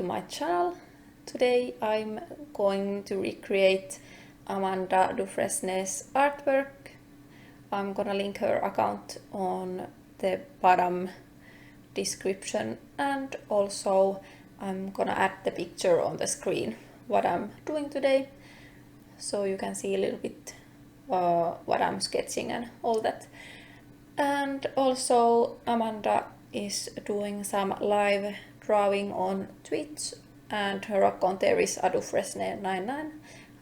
my channel. Today I'm going to recreate Amanda Dufresne's artwork. I'm gonna link her account on the bottom description, and also I'm gonna add the picture on the screen what I'm doing today, so you can see a little bit what I'm sketching and all that. And also Amanda is doing some live drawing on Twitch, and her account there is Dufresne99.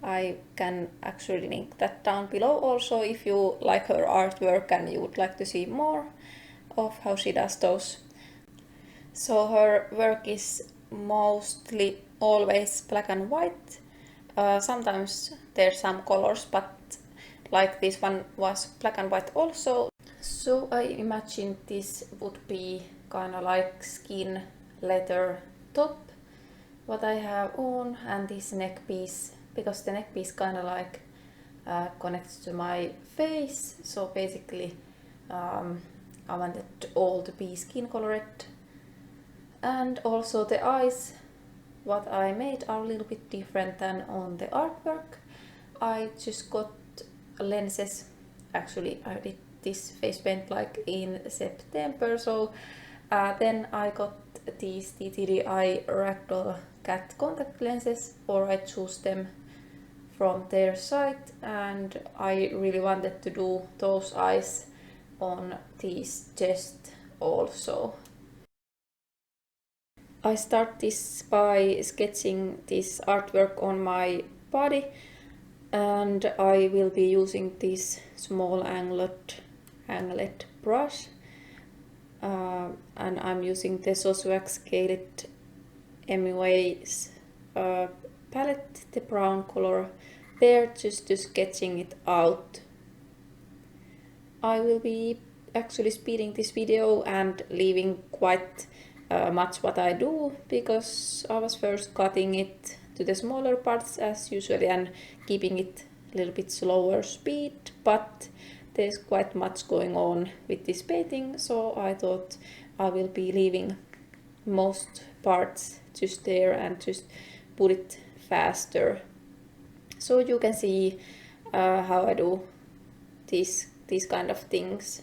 I can actually link that down below also if you like her artwork and you would like to see more of how she does those. So her work is mostly always black and white. Sometimes there's some colors, but like this one was black and white also. So I imagined this would be kind of like skin leather top what I have on, and this neck piece, because the neck piece kind of like connects to my face. So basically I wanted all to be skin colored. And also the eyes what I made are a little bit different than on the artwork. I just got lenses. Actually I did this face paint like in September, so then I got these TTDEYE Ragdoll Cat contact lenses, or I chose them from their site, and I really wanted to do those eyes on this chest also. I start this by sketching this artwork on my body, and I will be using this small angled brush, and I'm using the Sosu Keilidhmua palette, the brown color there, just to sketching it out. I will be actually speeding this video and leaving quite much what I do, because I was first cutting it to the smaller parts as usually and keeping it a little bit slower speed, but there's quite much going on with this painting, so I thought I will be leaving most parts just there and just put it faster, so you can see how I do these kind of things.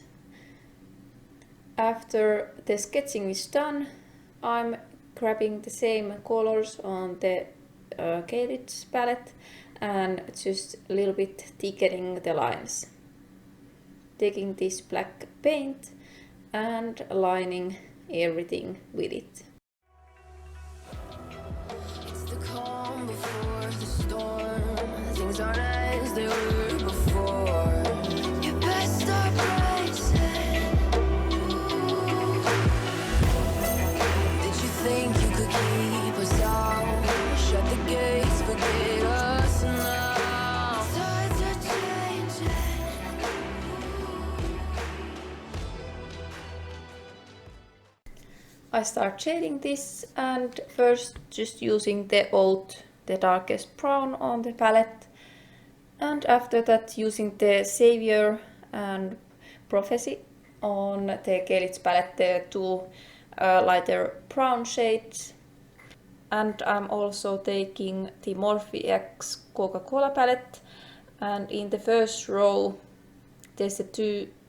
After the sketching is done, I'm grabbing the same colors on the Keilidhmua palette and just a little bit thickening the lines. Taking this black paint and lining everything with it. It's the calm before the storm. Things aren't as they were before. You best stop racing. Did you think you could keep us out? Shut the gates, forget us now. Tides are changing. I start shading this, and first just using the darkest brown on the palette, and after that using the Savior and Prophecy on the Keilidhmua palette, the two lighter brown shades. And I'm also taking the Morphe X Coca-Cola palette, and in the first row there's the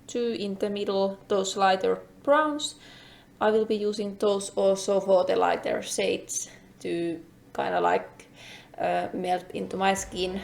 two in the middle, those lighter browns. I will be using those also for the lighter shades to kind of like melt into my skin.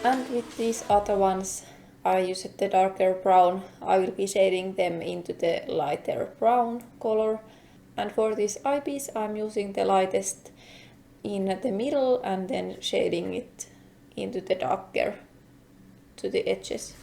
And with these other ones I used the darker brown. I will be shading them into the lighter brown color. And for this eyepiece I'm using the lightest in the middle and then shading it into the darker to the edges.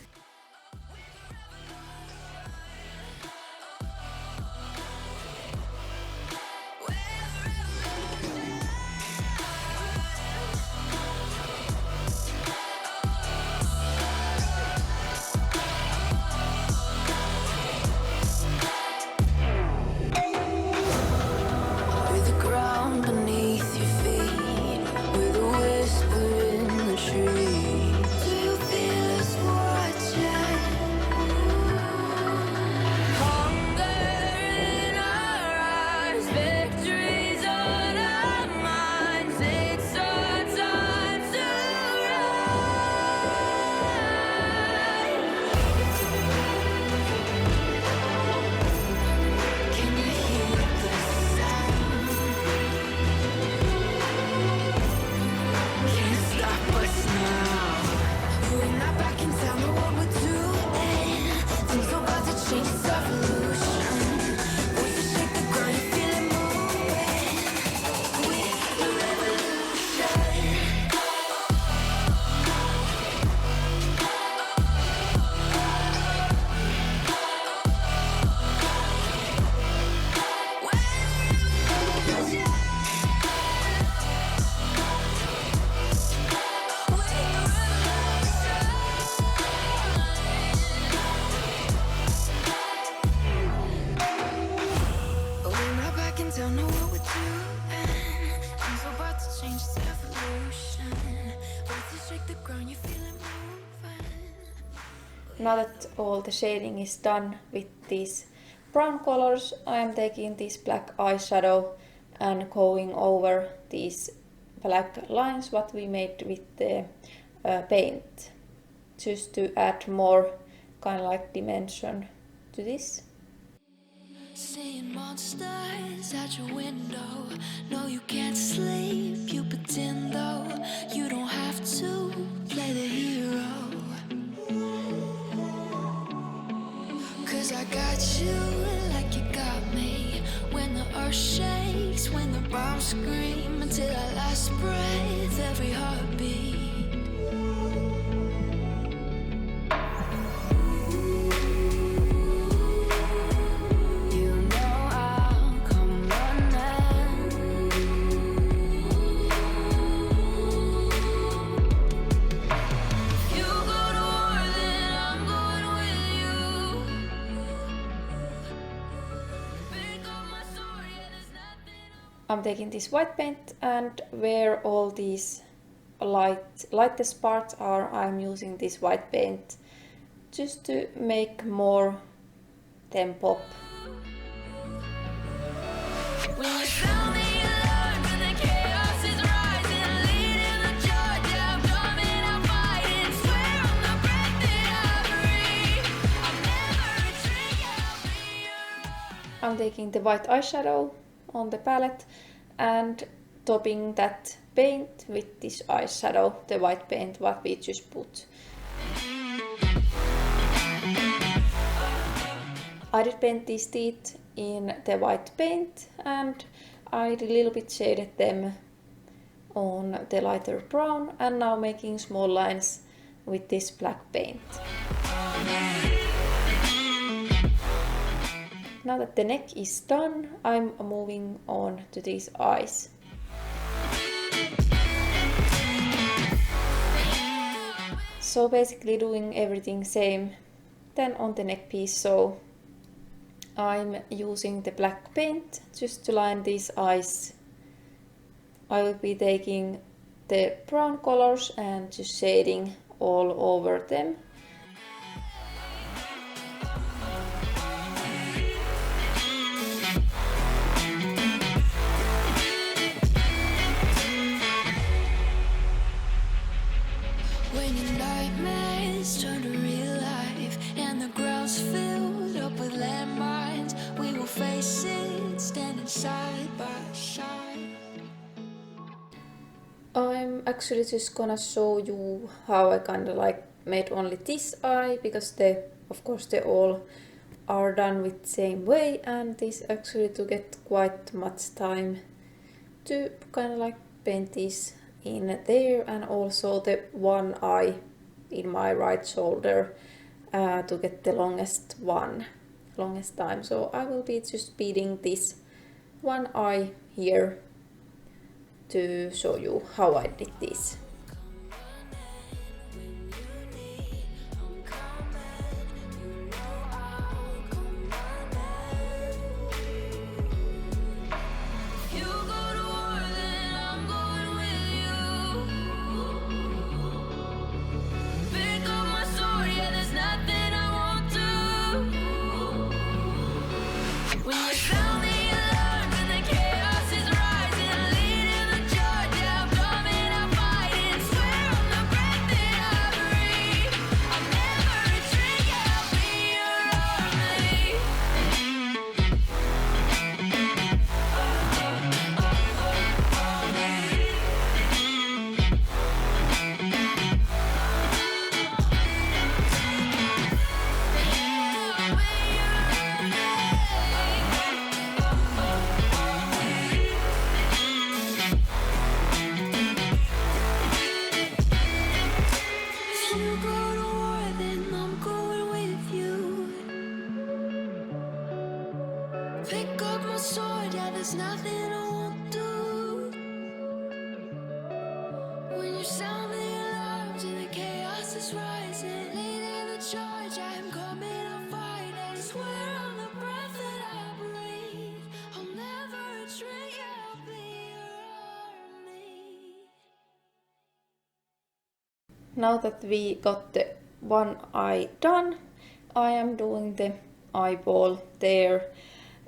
what would you and I'm so about to change this evolution. Wait to shake the ground, you feel it moving. Now that all the shading is done with these brown colors, I am taking this black eyeshadow and going over these black lines what we made with the paint, just to add more kind of like dimension to this. Seeing monsters at your window. No, you can't sleep, you pretend though. You don't have to play the hero. Cause I got you like you got me. When the earth shakes, when the bombs scream, until our last breath, every heartbeat. I'm taking this white paint, and where all these lightest parts are, I'm using this white paint just to make more them pop. I'm taking the white eyeshadow on the palette and topping that paint with this eyeshadow, the white paint what we just put. I did paint these teeth in the white paint, and I did a little bit shaded them on the lighter brown, and now making small lines with this black paint. Now that the neck is done, I'm moving on to these eyes. So basically doing everything same than on the neck piece. So I'm using the black paint just to line these eyes. I will be taking the brown colors and just shading all over them. When your nightmares turn to real life and the ground's filled up with landmines, we will face it standing side by side. I'm actually just gonna show you how I kinda like made only this eye, because of course they all are done with the same way, and this actually took it quite much time to kinda like paint this in there, and also the one eye in my right shoulder to get the longest time. So I will be just beading this one eye here to show you how I did this. now that we got the one eye done, I am doing the eyeball there,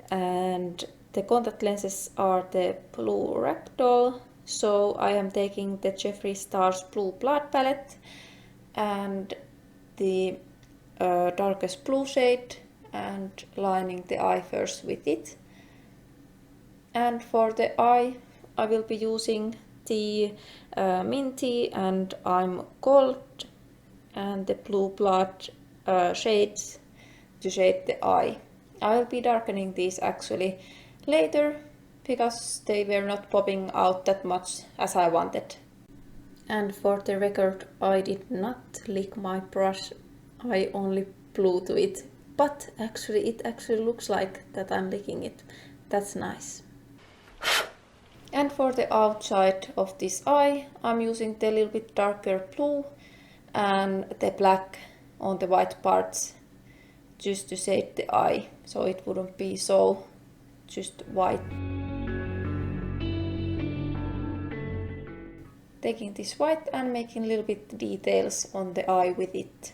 and the contact lenses are the blue Ragdoll. So I am taking the Jeffree Star's Blue Blood palette and the darkest blue shade and lining the eye first with it. And for the eye, I will be using the Minty and I'm Gold and the Blue Blood shades to shade the eye. I will be darkening these actually later because they were not popping out that much as I wanted. And for the record, I did not lick my brush, I only blew to it. But actually it looks like that I'm licking it. That's nice. And for the outside of this eye, I'm using the little bit darker blue and the black on the white parts just to shade the eye, so it wouldn't be so just white. Taking this white and making a little bit details on the eye with it.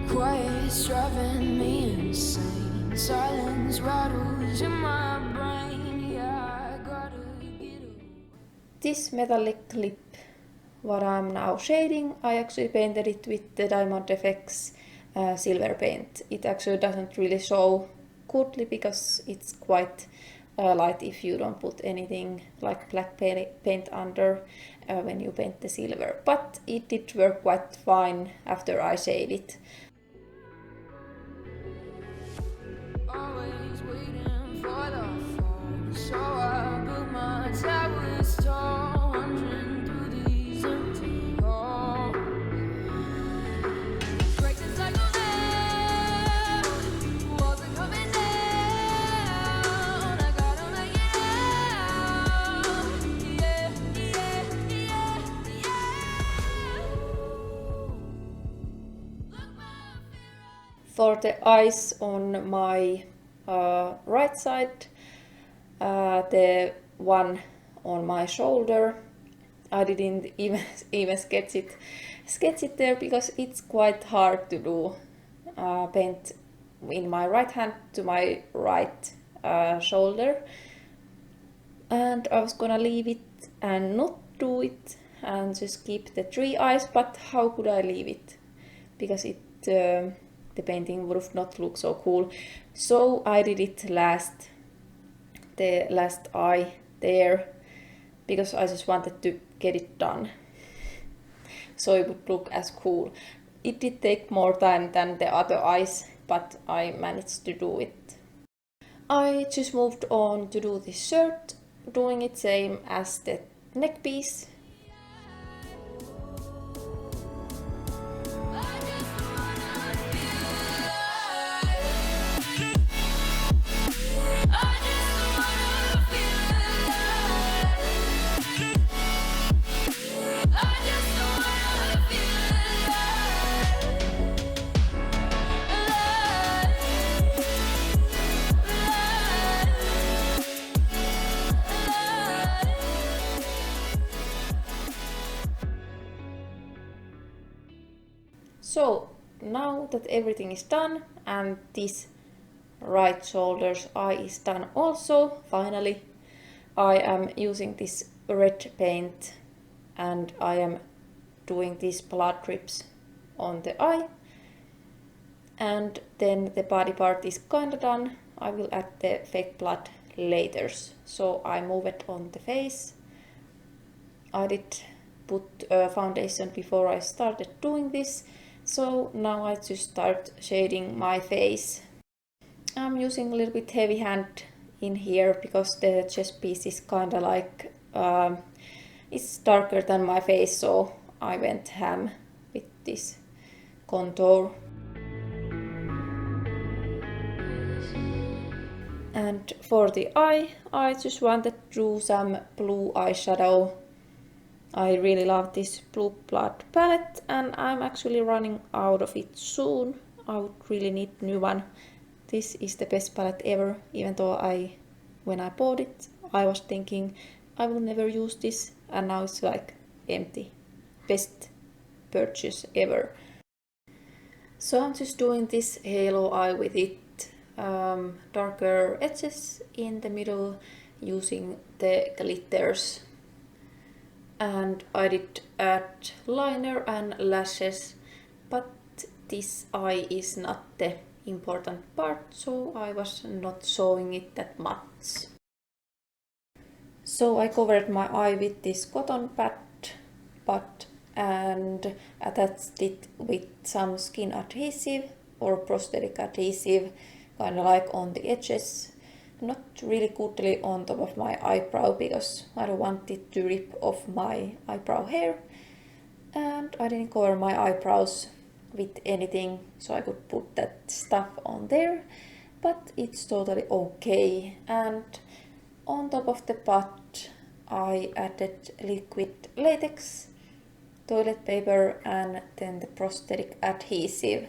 Quiet's driving me insane. Silence rattles in my brain. Yeah, I gotta get away. This metallic lip, what I'm now shading, I actually painted it with the Diamond FX silver paint. It actually doesn't really show goodly because it's quite light if you don't put anything like black paint under when you paint the silver. But it did work quite fine after I shaded it. Always waiting for the fall. So I built my towers tall, wandering through these empty halls. Break the cycle down, walls are coming down. I gotta make it out. Yeah, yeah, yeah, yeah. Look my fear. For the eyes on my right side, the one on my shoulder, I didn't even sketch it there because it's quite hard to do paint in my right hand to my right shoulder, and I was gonna leave it and not do it and just keep the three eyes, but how could I leave it because it the painting would have not looked so cool. So I did it the last eye there because I just wanted to get it done so it would look as cool. It did take more time than the other eyes, but I managed to do it. I just moved on to do this shirt, doing it same as the neck piece. So now that everything is done and this right shoulder's eye is done also, finally, I am using this red paint and I am doing these blood drips on the eye. And then the body part is kinda done. I will add the fake blood later. So I move it on the face. I did put foundation before I started doing this. So now I just start shading my face. I'm using a little bit heavy hand in here because the chest piece is kinda like, it's darker than my face, so I went ham with this contour. And for the eye, I just wanted to do some blue eyeshadow. I really love this Blue Blood palette and I'm actually running out of it soon. I would really need a new one. This is the best palette ever, even though I when I bought it, I was thinking I will never use this, and now it's like empty. Best purchase ever. So I'm just doing this halo eye with it. Darker edges in the middle using the glitters. And I did add liner and lashes, but this eye is not the important part, so I was not showing it that much. So I covered my eye with this cotton pad and attached it with some skin adhesive or prosthetic adhesive, kind of like on the edges. Not really goodly on top of my eyebrow because I don't want it to rip off my eyebrow hair. And I didn't cover my eyebrows with anything, so I could put that stuff on there, but it's totally okay. And on top of the pot I added liquid latex, toilet paper, and then the prosthetic adhesive.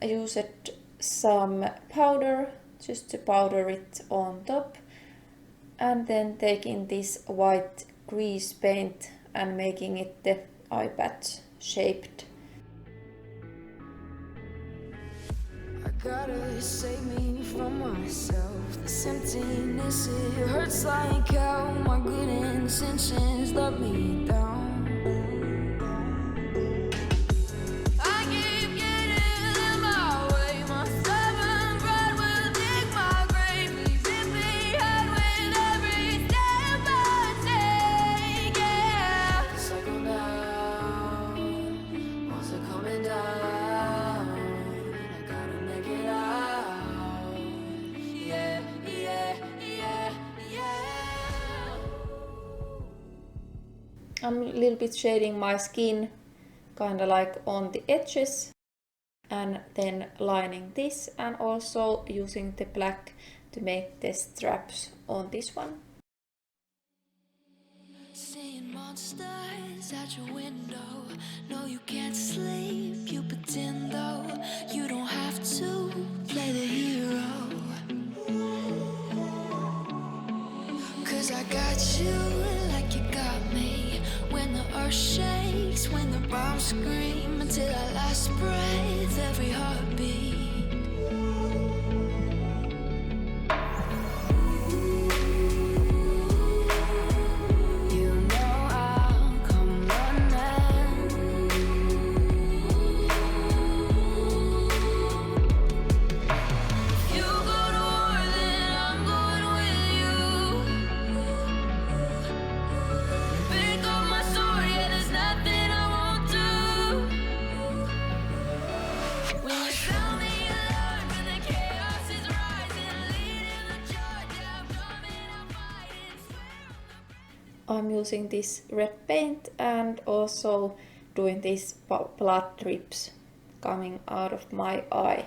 I used some powder just to powder it on top, and then taking this white grease paint and making it the eye patch shaped. I gotta save me from myself. This emptiness, it hurts like hell. My good intentions let me down. I keep getting in my way. My stubborn pride will dig my grave. Leaving behind with every step I take. Yeah, cycle down, walls are coming down. I gotta make it out. Yeah, yeah, yeah, yeah. I'm a little bit shading my skin, kind of like on the edges, and then lining this, and also using the black to make the straps on this one. Seeing monsters at your window. No, you can't sleep, you pretend though. You don't have to play the hero. Cause I got you like you got me. When the earth shakes, when the bombs scream, until our last breath, every heartbeat. You know I'll come running. If you go to war, then I'm going with you. Pick up my sword, yeah, there's nothing I won't do. When you sound the alarm and the chaos is rising, leading the charge, yeah, I'm coming, I'm fighting, swear on the I'm using this red paint and also doing these blood drips coming out of my eye.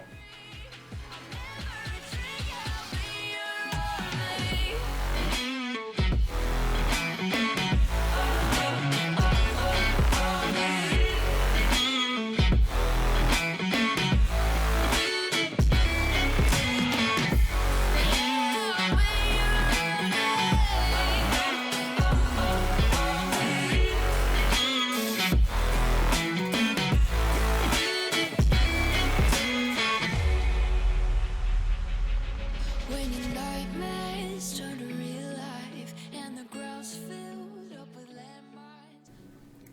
When your nightmares turn to real life and the ground's filled up with landmines.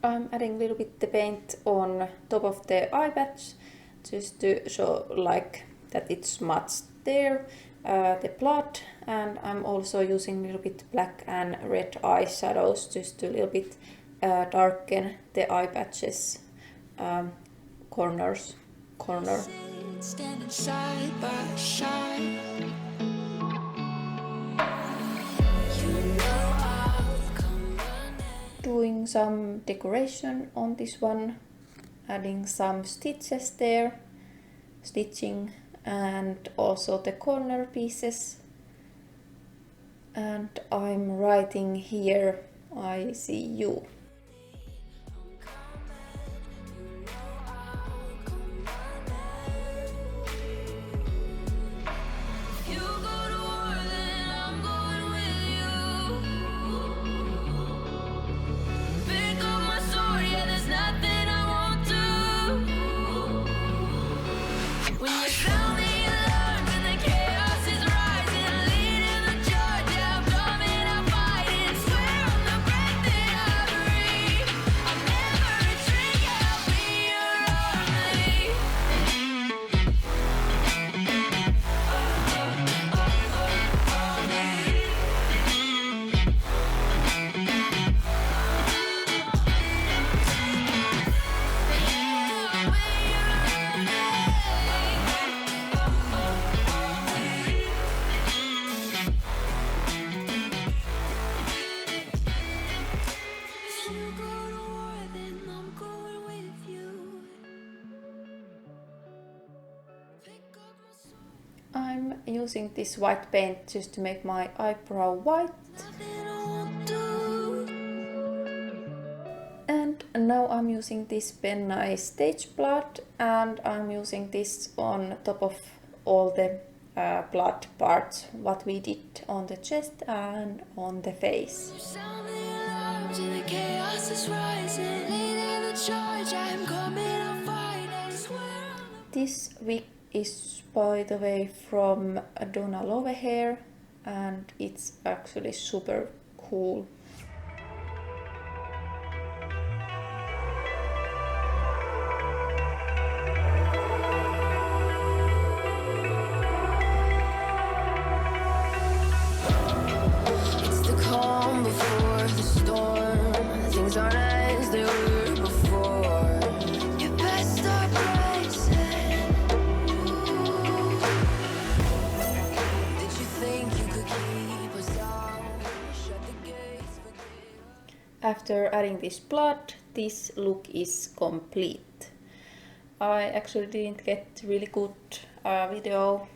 I'm adding a little bit the paint on top of the eye patch just to show like that it's smudged there, the blood, and I'm also using a little bit black and red eyeshadows just to a little bit darken the eye patches corner. Standing side by side. You know I'll come running. Doing some decoration on this one, adding some stitches there, stitching, and also the corner pieces. And I'm writing here, I see you. You go to war, then I'm going I'm using this white paint just to make my eyebrow white. And now I'm using this pen nice stage blood, and I'm using this on top of all the blood parts what we did on the chest and on the face. This wig is, by the way, from Donna Love Hair, and it's actually super cool. After adding this blood, this look is complete. I actually didn't get really good video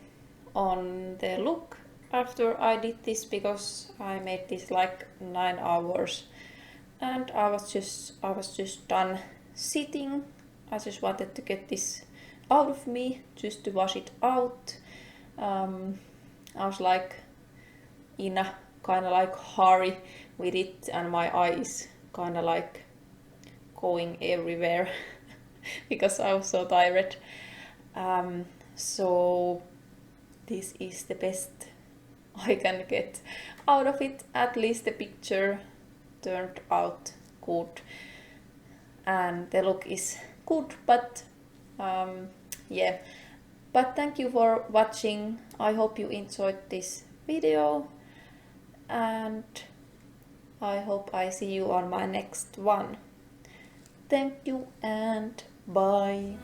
on the look after I did this because I made this like 9 hours, and I was just done sitting. I just wanted to get this out of me, just to wash it out. I was like in a kind of like hurry with it, and my eye is kind of like going everywhere because I was so tired. So this is the best I can get out of it. At least the picture turned out good and the look is good, but yeah. But thank you for watching. I hope you enjoyed this video, and I hope I see you on my next one. Thank you and bye.